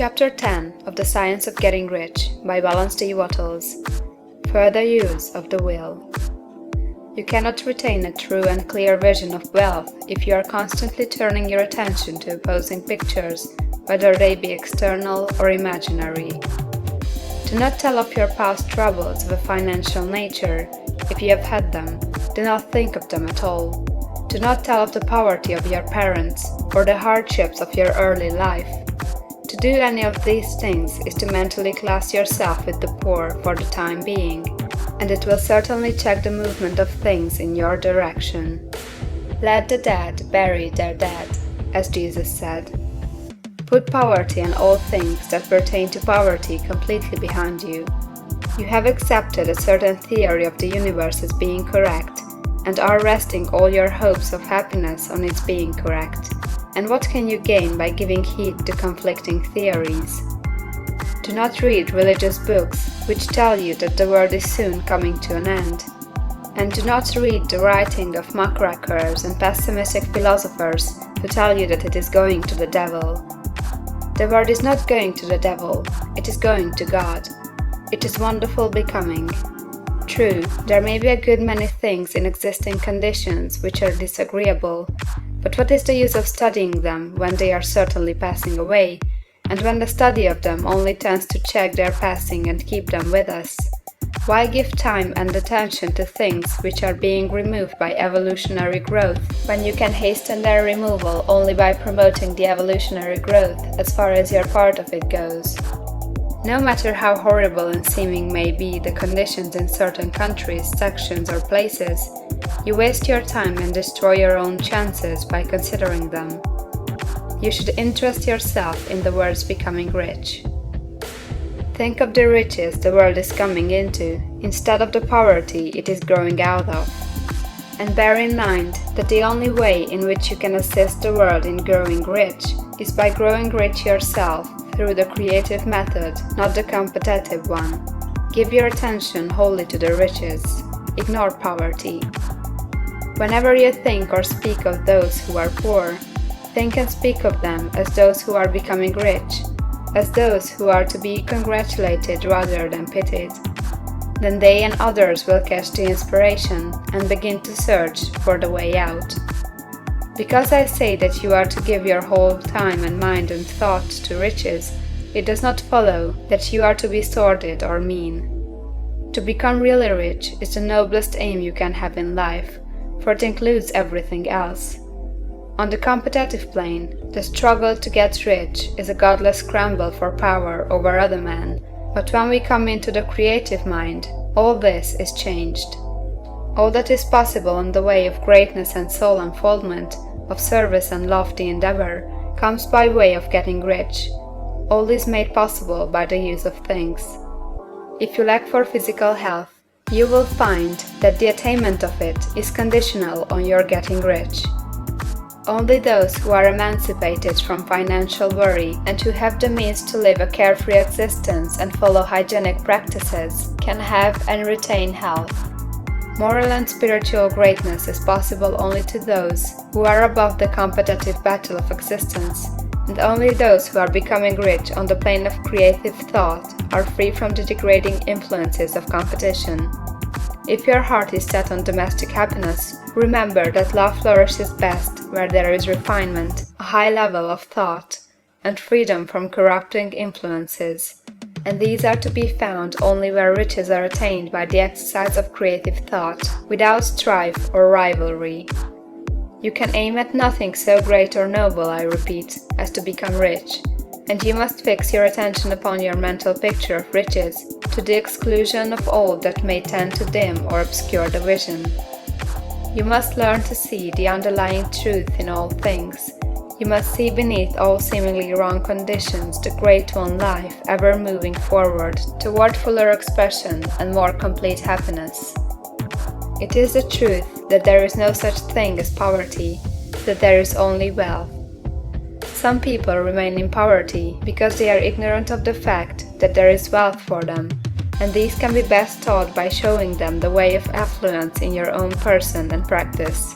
Chapter 10 of The Science of Getting Rich by Wallace D. Wattles. Further use of the will. You cannot retain a true and clear vision of wealth if you are constantly turning your attention to opposing pictures, whether they be external or imaginary. Do not tell of your past troubles of a financial nature. If you have had them, do not think of them at all. Do not tell of the poverty of your parents or the hardships of your early life. To do any of these things is to mentally class yourself with the poor for the time being, and it will certainly check the movement of things in your direction. Let the dead bury their dead, as Jesus said. Put poverty and all things that pertain to poverty completely behind you. You have accepted a certain theory of the universe as being correct, and are resting all your hopes of happiness on its being correct. And what can you gain by giving heed to conflicting theories? Do not read religious books which tell you that the world is soon coming to an end. And do not read the writing of muckrakers and pessimistic philosophers who tell you that it is going to the devil. The world is not going to the devil, it is going to God. It is wonderful becoming. True, there may be a good many things in existing conditions which are disagreeable, but what is the use of studying them when they are certainly passing away, and when the study of them only tends to check their passing and keep them with us? Why give time and attention to things which are being removed by evolutionary growth, when you can hasten their removal only by promoting the evolutionary growth as far as your part of it goes? No matter how horrible and seeming may be the conditions in certain countries, sections, or places, you waste your time and destroy your own chances by considering them. You should interest yourself in the world's becoming rich. Think of the riches the world is coming into, instead of the poverty it is growing out of. And bear in mind that the only way in which you can assist the world in growing rich is by growing rich yourself through the creative method, not the competitive one. Give your attention wholly to the riches. Ignore poverty. Whenever you think or speak of those who are poor, think and speak of them as those who are becoming rich, as those who are to be congratulated rather than pitied. Then they and others will catch the inspiration and begin to search for the way out. Because I say that you are to give your whole time and mind and thought to riches, it does not follow that you are to be sordid or mean. To become really rich is the noblest aim you can have in life, for it includes everything else. On the competitive plane, the struggle to get rich is a godless scramble for power over other men, but when we come into the creative mind, all this is changed. All that is possible in the way of greatness and soul unfoldment, of service and lofty endeavor, comes by way of getting rich. All is made possible by the use of things. If you lack for physical health, you will find that the attainment of it is conditional on your getting rich. Only those who are emancipated from financial worry and who have the means to live a carefree existence and follow hygienic practices can have and retain health. Moral and spiritual greatness is possible only to those who are above the competitive battle of existence, and only those who are becoming rich on the plane of creative thought are free from the degrading influences of competition. If your heart is set on domestic happiness, remember that love flourishes best where there is refinement, a high level of thought, and freedom from corrupting influences. And these are to be found only where riches are attained by the exercise of creative thought, without strife or rivalry. You can aim at nothing so great or noble, I repeat, as to become rich, and you must fix your attention upon your mental picture of riches, to the exclusion of all that may tend to dim or obscure the vision. You must learn to see the underlying truth in all things. You must see beneath all seemingly wrong conditions the great one life ever moving forward toward fuller expression and more complete happiness. It is the truth that there is no such thing as poverty, that there is only wealth. Some people remain in poverty because they are ignorant of the fact that there is wealth for them, and these can be best taught by showing them the way of affluence in your own person and practice.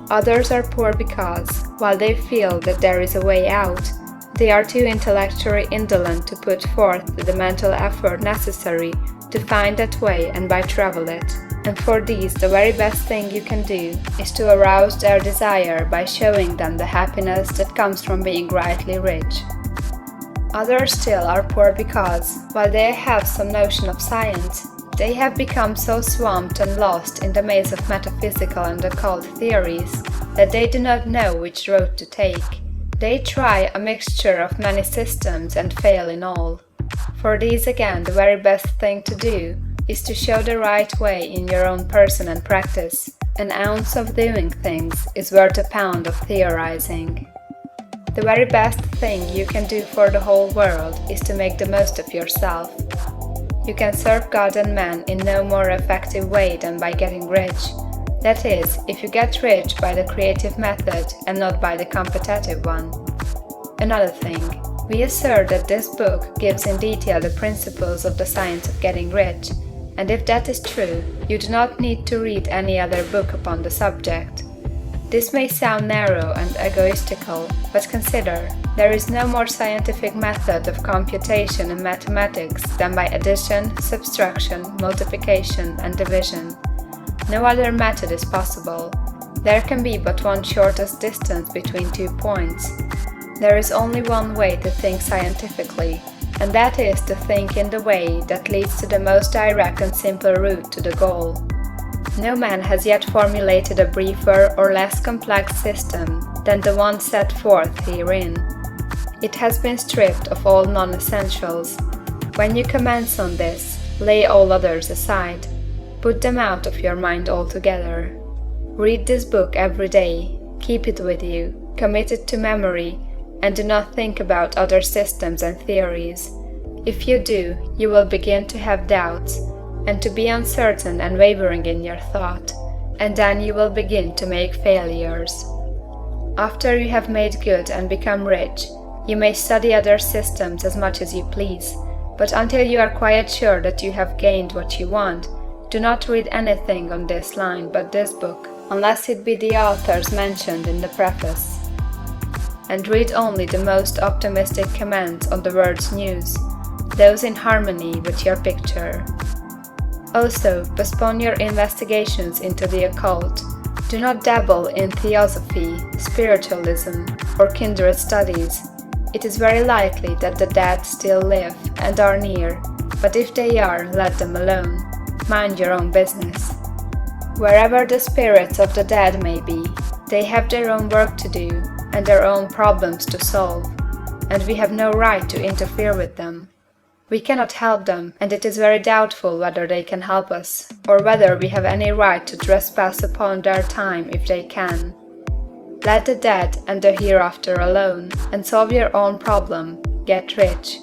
Others are poor because, while they feel that there is a way out, They are too intellectually indolent to put forth the mental effort necessary to find that way and by travel it. And for these the very best thing you can do is to arouse their desire by showing them the happiness that comes from being rightly rich. Others still are poor because, while they have some notion of science, they have become so swamped and lost in the maze of metaphysical and occult theories that they do not know which road to take. They try a mixture of many systems and fail in all. For these again the very best thing to do is to show the right way in your own person and practice. An ounce of doing things is worth a pound of theorizing. The very best thing you can do for the whole world is to make the most of yourself. You can serve God and man in no more effective way than by getting rich. That is, if you get rich by the creative method and not by the competitive one. Another thing, we assert that this book gives in detail the principles of the science of getting rich, and if that is true, you do not need to read any other book upon the subject. This may sound narrow and egoistical, but consider, there is no more scientific method of computation in mathematics than by addition, subtraction, multiplication, and division. No other method is possible. There can be but one shortest distance between 2 points. There is only one way to think scientifically, and that is to think in the way that leads to the most direct and simple route to the goal. No man has yet formulated a briefer or less complex system than the one set forth herein. It has been stripped of all non-essentials. When you commence on this, lay all others aside. Put them out of your mind altogether. Read this book every day, keep it with you, commit it to memory, and do not think about other systems and theories. If you do, you will begin to have doubts, and to be uncertain and wavering in your thought, and then you will begin to make failures. After you have made good and become rich, you may study other systems as much as you please, but until you are quite sure that you have gained what you want, do not read anything on this line but this book, unless it be the authors mentioned in the preface. And read only the most optimistic comments on the world's news, those in harmony with your picture. Also, postpone your investigations into the occult. Do not dabble in theosophy, spiritualism, or kindred studies. It is very likely that the dead still live and are near, but if they are, let them alone. Mind your own business. Wherever the spirits of the dead may be, they have their own work to do and their own problems to solve, and we have no right to interfere with them. We cannot help them, and it is very doubtful whether they can help us, or whether we have any right to trespass upon their time if they can. Let the dead and the hereafter alone, and solve your own problem, get rich.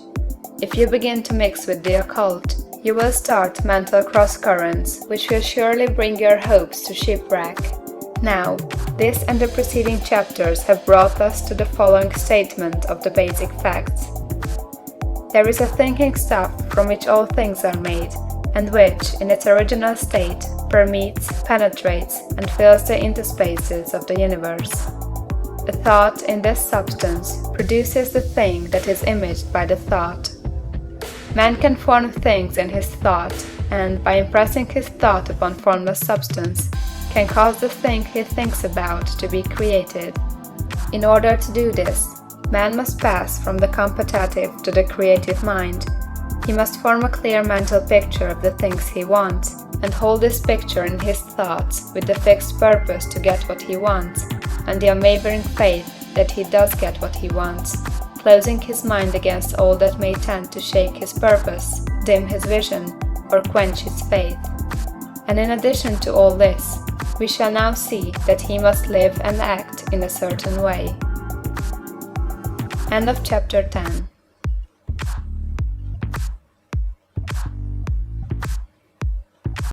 If you begin to mix with the occult, you will start mental cross-currents, which will surely bring your hopes to shipwreck. Now, this and the preceding chapters have brought us to the following statement of the basic facts. There is a thinking stuff from which all things are made, and which, in its original state, permeates, penetrates, and fills the interspaces of the universe. A thought in this substance produces the thing that is imaged by the thought. Man can form things in his thought, and, by impressing his thought upon formless substance, can cause the thing he thinks about to be created. In order to do this, man must pass from the competitive to the creative mind. He must form a clear mental picture of the things he wants, and hold this picture in his thoughts with the fixed purpose to get what he wants, and the unwavering faith that he does get what he wants, closing his mind against all that may tend to shake his purpose, dim his vision, or quench his faith. And in addition to all this, we shall now see that he must live and act in a certain way. End of chapter 10.